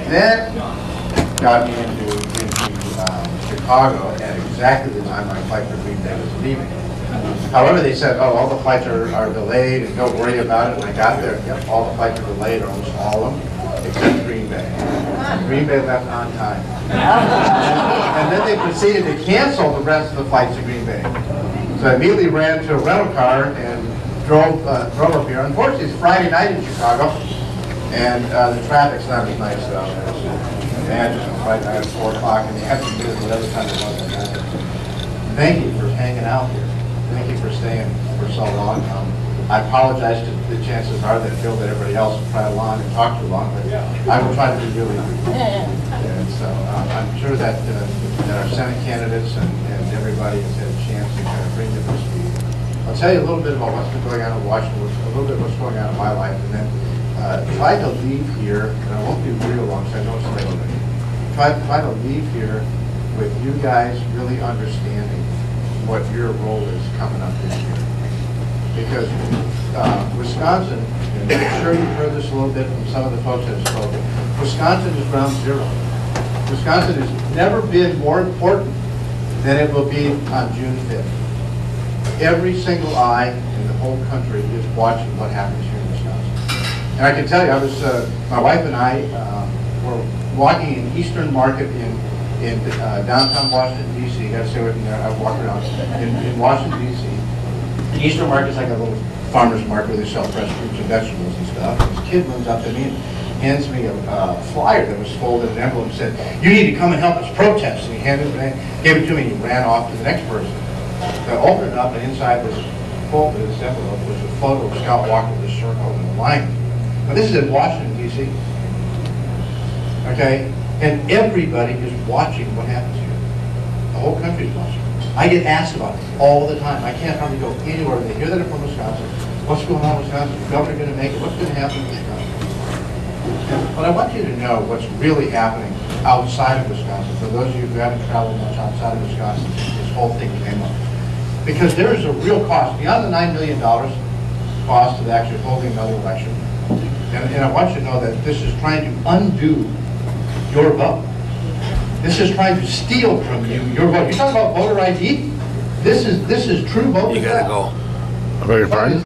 Then got me into Chicago at exactly the time my flight for Green Bay was leaving. However, they said, oh, all the flights are delayed and don't worry about it. When I got there, yep, all the flights are delayed, almost all of them, except Green Bay. Green Bay left on time. And then they proceeded to cancel the rest of the flights to Green Bay. So I immediately ran to a rental car and drove up here. Unfortunately, it's Friday night in Chicago, and the traffic's not as nice down there. So imagine on Friday night at 4 o'clock in the afternoon, whatever time it was. Thank you for hanging out here. Thank you for staying for so long. I apologize to the chances are that Bill that everybody else will try along and talk too long, but I will try to be really good. And so I'm sure that our Senate candidates and everybody has had a chance to kind of bring to this speed. I'll tell you a little bit about what's been going on in Washington, a little bit of what's going on in my life, and then try to leave here, and I won't be real long because I know it's late already. Try to leave here with you guys really understanding what your role is coming up this year. Because Wisconsin, and I'm sure you've heard this a little bit from some of the folks that have spoken, Wisconsin is ground zero. Wisconsin has never been more important than it will be on June 5th. Every single eye in the whole country is watching what happens here in Wisconsin. And I can tell you, I was, my wife and I were walking in Eastern Market in downtown Washington, D.C. You got to stay with me there. I walk around in Washington, D.C. Eastern Market's like a little farmer's market where they sell fresh fruits and vegetables and stuff. And this kid runs up to me and hands me a flyer that was folded in an envelope and said, "You need to come and help us protest." And he handed it, gave it to me, and he ran off to the next person. So I opened it up, and inside this folded, this envelope, was a photo of Scott Walker with a circle and a line. Now this is in Washington, D.C. Okay? And everybody is watching what happens here. The whole country is watching. I get asked about it all the time. I can't hardly go anywhere. They hear that I'm from Wisconsin. What's going on in Wisconsin? Is the governor going to make it? What's going to happen in Wisconsin? But I want you to know what's really happening outside of Wisconsin. For those of you who haven't traveled much outside of Wisconsin, this whole thing came up. Because there is a real cost, beyond the $9 million cost of actually holding another election. And I want you to know that this is trying to undo your vote. This is trying to steal from you your vote. You talk about voter ID? This is true voter. You gotta go. I beg your pardon?